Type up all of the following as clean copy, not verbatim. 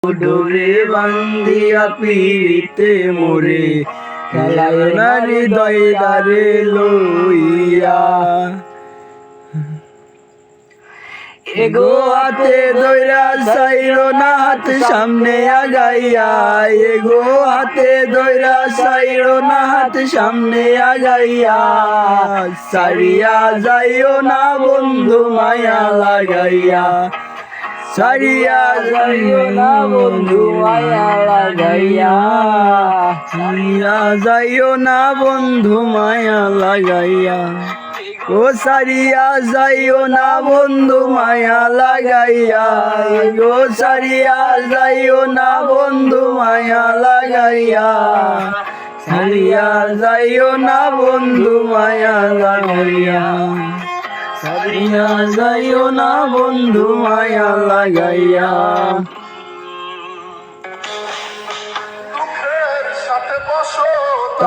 ডোরে বান্ধিয়া পিড়িতে মোরে খেলায় না হৃদয় দ্বারে লইয়া। এগো হাতে ধইরা সাইরো না হাত সামনে আগাইয়া, এগো হাতে ধইরা সাইরো না হাত সামনে আগাইয়া। সারিয়া যাইও না বন্ধু মায়া লাগাইয়া, সারিয়া যাইও না বন্ধু মায়া লাগাইয়া, সারিয়া যাইও না বন্ধু মায়া লাগাইয়া। ও সারিয়া যাইও না বন্ধু মায়া লাগাইয়া, ও সারিয়া যাইও না বন্ধু মায়া লাগাইয়া, সারিয়া যাইও না বন্ধু মায়া লাগাইয়া, সারিয়া যাইও না বন্ধু মায়া লাগাইয়া।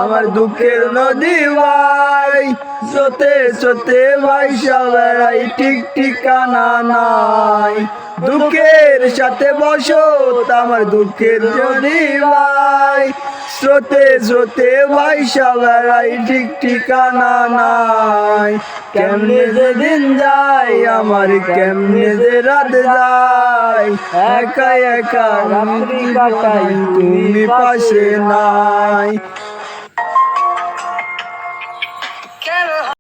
আমার দুঃখের নদী ভাই স্রোতে স্রোতে ভাইসা বেড়াই, ঠিক ঠিকানা নাই। দুঃখের সাথে বসো আমার দুঃখের নদী ভাই স্রোতে স্রোতে ভাইসা বেড়াই, ঠিক ঠিকানা নাই। কেমনে যে দিন যায় আমার, কেমনে যে রাত যায়, একা একা রাত্রি কাটাই তুমি পাশে নাই।